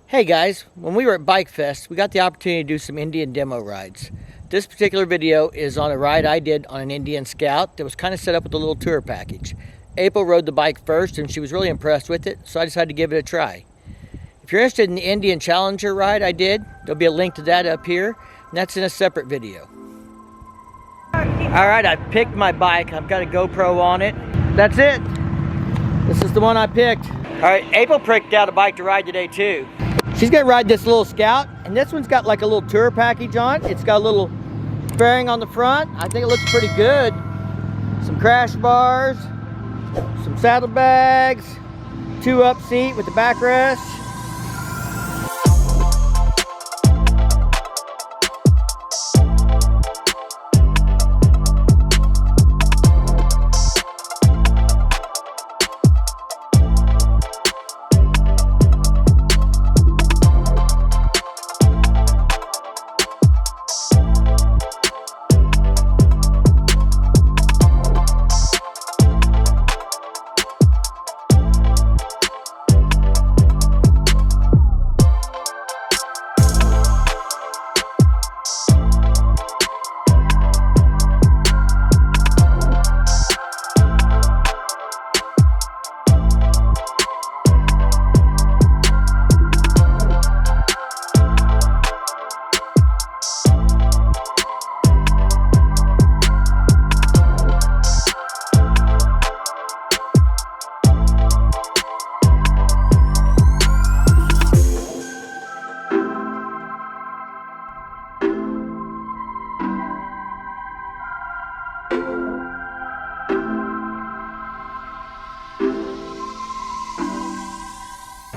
Hey guys, when we were at Bike Fest, we got the opportunity to do some Indian demo rides. This particular video is on a ride I did on an Indian Scout that was kind of set up with a little tour package. April rode the bike first and she was really impressed with it, so I decided to give it a try. If you're interested in the Indian Challenger ride I did, there'll be a link to that up here, and that's in a separate video. Alright, I picked my bike. I've got a GoPro on it. That's it. This is the one I picked. Alright, April picked out a bike to ride today too. She's gonna ride this little Scout, and this one's got like a little tour package on it. It's got a little fairing on the front. I think it looks pretty good. Some crash bars, some saddlebags, 2-up seat with the backrest.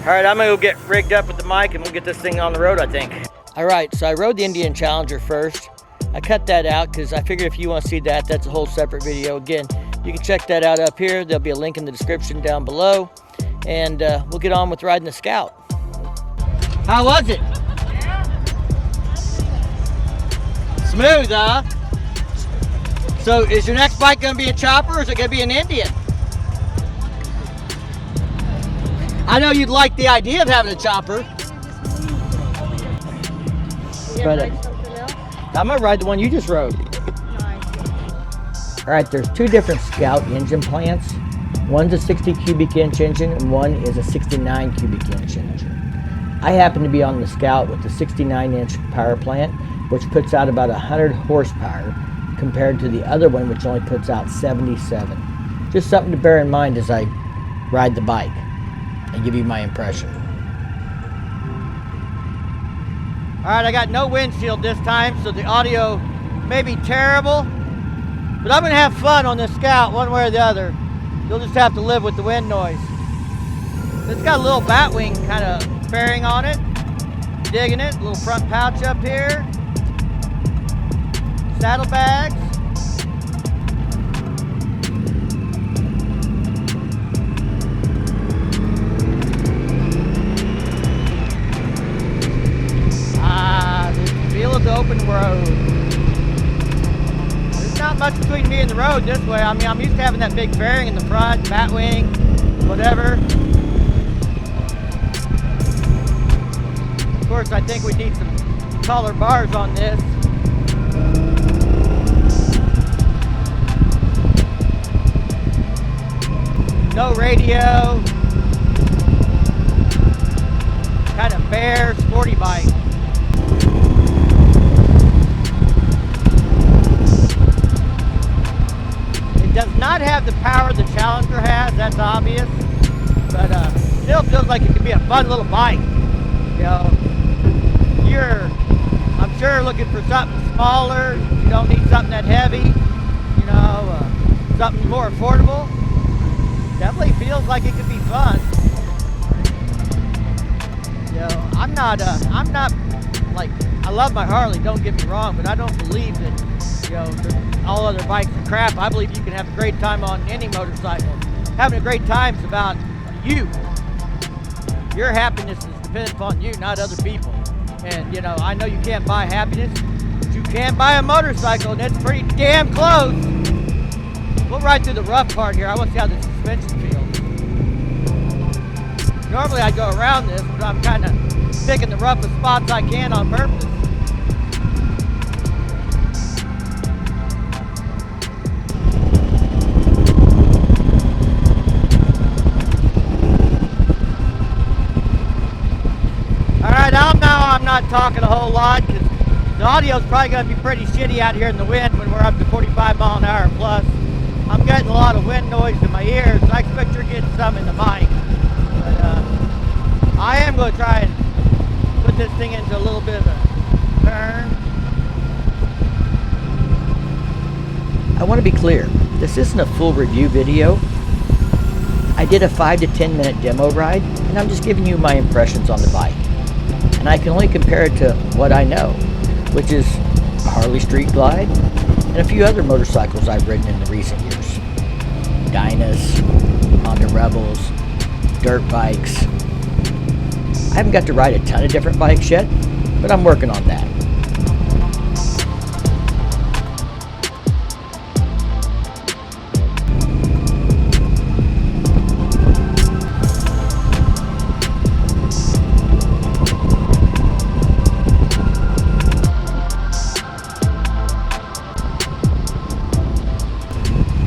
Alright, I'm gonna go get rigged up with the mic and we'll get this thing on the road, I think. Alright, so I rode the Indian Challenger first. I cut that out because I figured if you want to see that, that's a whole separate video. Again, you can check that out up here. There'll be a link in the description down below. And we'll get on with riding the Scout. How was it? Smooth, huh? So is your next bike gonna be a chopper or is it gonna be an Indian? I know you'd like the idea of having a chopper. But I'm gonna ride the one you just rode. All right, there's two different Scout engine plants. One's a 60 cubic inch engine and one is a 69 cubic inch engine. I happen to be on the Scout with the 69 inch power plant, which puts out about 100 horsepower compared to the other one, which only puts out 77. Just something to bear in mind as I ride the bike and give you my impression. All right, I got no windshield this time, so the audio may be terrible, but I'm gonna have fun on this Scout one way or the other. You'll just have to live with the wind noise. It's got a little batwing kind of fairing on it. Digging it, little front pouch up here. Saddlebags. The open road. There's not much between me and the road this way. I mean, I'm used to having that big fairing in the front, batwing, whatever. Of course, I think we need some taller bars on this. No radio. Kind of bare, sporty bike. Does not have the power the Challenger has, that's obvious, but still feels like it could be a fun little bike. You know, you're, I'm sure, looking for something smaller. You don't need something that heavy. You know, something more affordable. Definitely feels like it could be fun. You know, I'm not like, I love my Harley. Don't get me wrong, but I don't believe that, you know, all other bikes are crap. I believe you can have a great time on any motorcycle. Having a great time is about you. Your happiness is dependent upon you, not other people. And you know, I know you can't buy happiness, but you can buy a motorcycle, and it's pretty damn close. We'll ride through the rough part here. I want to see how the suspension feels. Normally I go around this, but I'm kind of just picking the roughest spots I can on purpose. Alright, I'm not talking a whole lot because the audio's probably going to be pretty shitty out here in the wind when we're up to 45 mile an hour plus. I'm getting a lot of wind noise in my ears. I expect you're getting some in the mic. But I am going to try and put this thing into a little bit of a turn. I want to be clear. This isn't a full review video. I did a 5 to 10 minute demo ride, and I'm just giving you my impressions on the bike. And I can only compare it to what I know, which is a Harley Street Glide and a few other motorcycles I've ridden in the recent years. Dynas, Honda Rebels, dirt bikes. I haven't got to ride a ton of different bikes yet, but I'm working on that.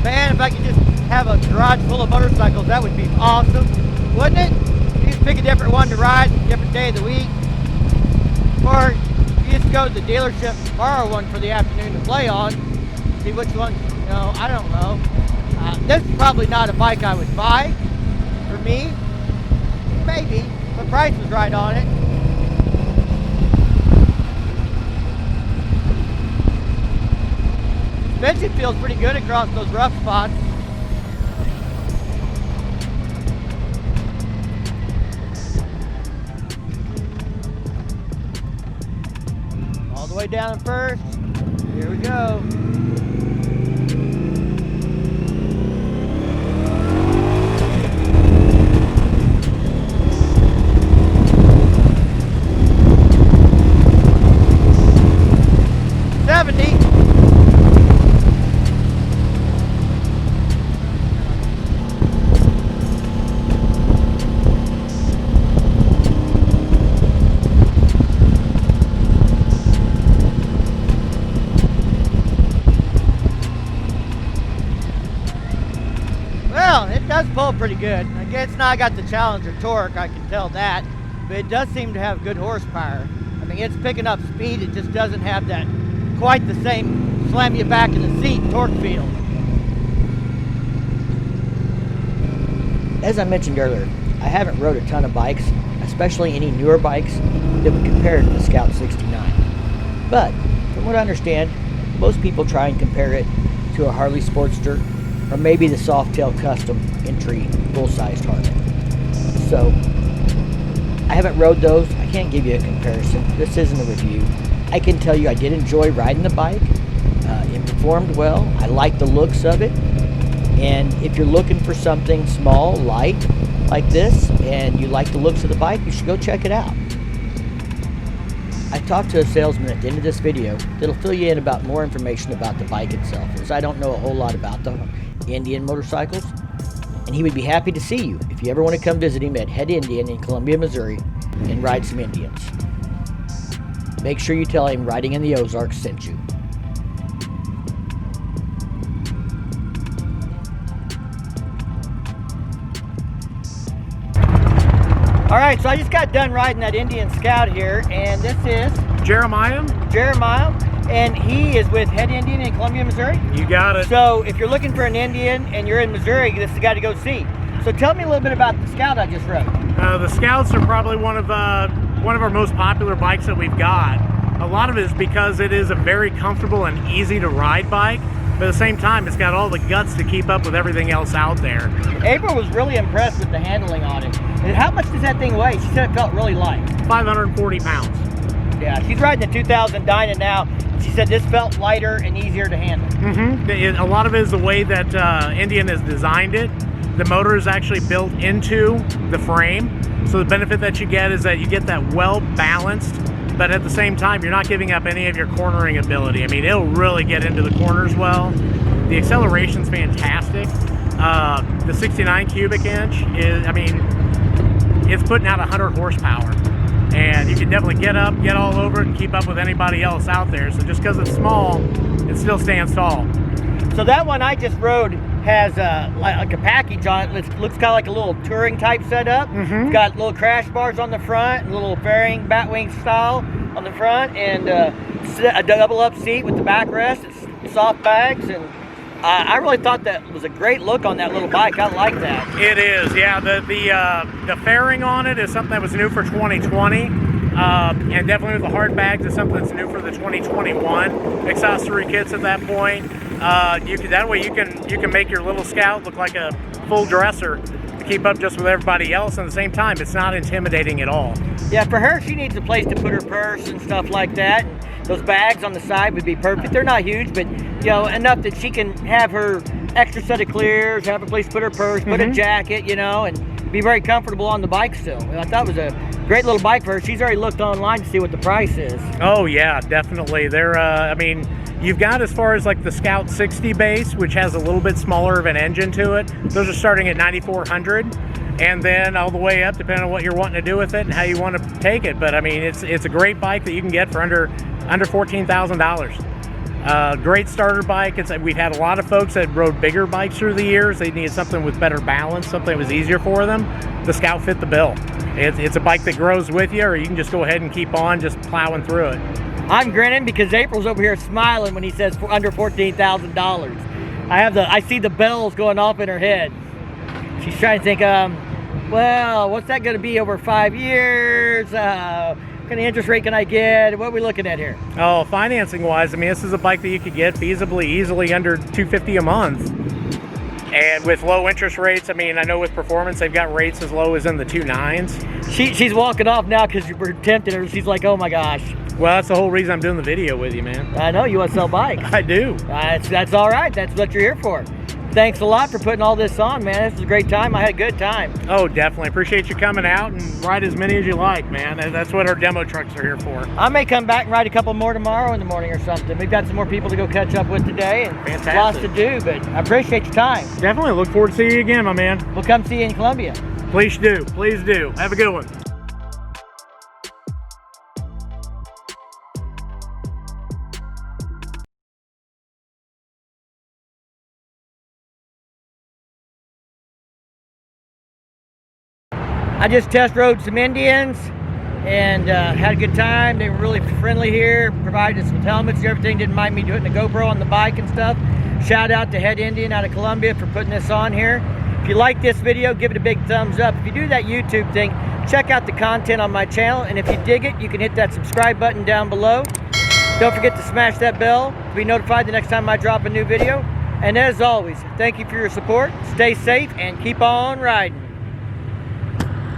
Man, if I could just have a garage full of motorcycles, that would be awesome, wouldn't it? You just pick a different one to ride, different day of the week. Or you just go to the dealership and borrow one for the afternoon to play on. See which one, you know, I don't know. This is probably not a bike I would buy for me. Maybe, if the price was right on it. Suspension feels pretty good across those rough spots. All the way down at first. Here we go. Well, it does pull pretty good. I guess it's not got the Challenger torque, I can tell that, but it does seem to have good horsepower. I mean, it's picking up speed, it just doesn't have that quite the same slam you back in the seat torque feel. As I mentioned earlier, I haven't rode a ton of bikes, especially any newer bikes that would compare to the Scout 69. But from what I understand, most people try and compare it to a Harley Sportster or maybe the Softail Custom entry full-sized Harley. So I haven't rode those. I can't give you a comparison. This isn't a review. I can tell you I did enjoy riding the bike. It performed well. I like the looks of it. And if you're looking for something small, light, like this, and you like the looks of the bike, you should go check it out. I talked to a salesman at the end of this video that'll fill you in about more information about the bike itself, as I don't know a whole lot about the Indian motorcycles, and he would be happy to see you if you ever want to come visit him at Head Indian in Columbia, Missouri, and ride some Indians. Make sure you tell him Riding in the Ozarks sent you. Alright, so I just got done riding that Indian Scout here, and this is Jeremiah, and he is with Head Indian in Columbia, Missouri. you got it. So if you're looking for an Indian and you're in Missouri, this is the guy to go see. So tell me a little bit about the Scout I just rode. The Scouts are probably one of our most popular bikes that we've got. A lot of it is because it is a very comfortable and easy to ride bike, but at the same time it's got all the guts to keep up with everything else out there. April was really impressed with the handling on it. And how much does that thing weigh? She said it felt really light. 540 pounds. Yeah, she's riding the 2000 Dyna now. She said this felt lighter and easier to handle. A lot of it is the way that Indian has designed it. The motor is actually built into the frame. So the benefit that you get is that you get that well balanced, but at the same time, you're not giving up any of your cornering ability. I mean, it'll really get into the corners well. The acceleration's fantastic. The 69 cubic inch is, I mean, it's putting out 100 horsepower. and you can definitely get up, get all over it, and keep up with anybody else out there. So just because it's small, it still stands tall. So that one I just rode has like a package on it. It looks kind of like a little touring type setup. It's got little crash bars on the front, a little fairing batwing style on the front, and a double up seat with the backrest. It's soft bags, and I really thought that was a great look on that little bike. I like that. It is, yeah. The fairing on it is something that was new for 2020. And definitely with the hard bags is something that's new for the 2021 accessory kits at that point. That way you can make your little Scout look like a full dresser to keep up just with everybody else. And at the same time, it's not intimidating at all. Yeah, for her, she needs a place to put her purse and stuff like that. Those bags on the side would be perfect. They're not huge, but you know, enough that she can have her extra set of clears, have a place to put her purse, put a jacket, you know, and be very comfortable on the bike still. I thought it was a great little bike for her. She's already looked online to see what the price is. Oh yeah, definitely. They're, I mean, you've got as far as like the Scout 60 base, which has a little bit smaller of an engine to it. Those are starting at $9,400, and then all the way up, depending on what you're wanting to do with it and how you want to take it. But I mean, it's a great bike that you can get for under $14,000. Great starter bike. We've had a lot of folks that rode bigger bikes through the years. They needed something with better balance, something that was easier for them. The Scout fit the bill. It's a bike that grows with you, or you can just go ahead and keep on just plowing through it. I'm grinning because April's over here smiling when he says under $14,000. I see the bells going off in her head. She's trying to think, well, what's that going to be over 5 years? What kind of interest rate can I get? What are we looking at here? Oh, financing wise, I mean, this is a bike that you could get feasibly, easily under $250 a month. And with low interest rates, I mean, I know with Performance, they've got rates as low as in the 2.9s. She's walking off now because we're tempting her. She's like, oh my gosh. Well, that's the whole reason I'm doing the video with you, man. I know, you want to sell bikes. I do. That's all right. That's what you're here for. Thanks a lot for putting all this on, man. This was a great time. I had a good time. Oh, definitely. Appreciate you coming out and ride as many as you like, man. That's what our demo trucks are here for. I may come back and ride a couple more tomorrow in the morning or something. We've got some more people to go catch up with today, and fantastic. Lots to do, but I appreciate your time. Definitely. Look forward to seeing you again, my man. We'll come see you in Columbia. Please do. Please do. Have a good one. I just test rode some Indians and had a good time. They were really friendly here, provided some helmets and everything, didn't mind me doing the GoPro on the bike and stuff. Shout out to Head Indian out of Columbia for putting this on here. If you like this video, give it a big thumbs up. If you do that YouTube thing, check out the content on my channel, and if you dig it, you can hit that subscribe button down below. Don't forget to smash that bell to be notified the next time I drop a new video. And as always, thank you for your support, stay safe, and keep on riding.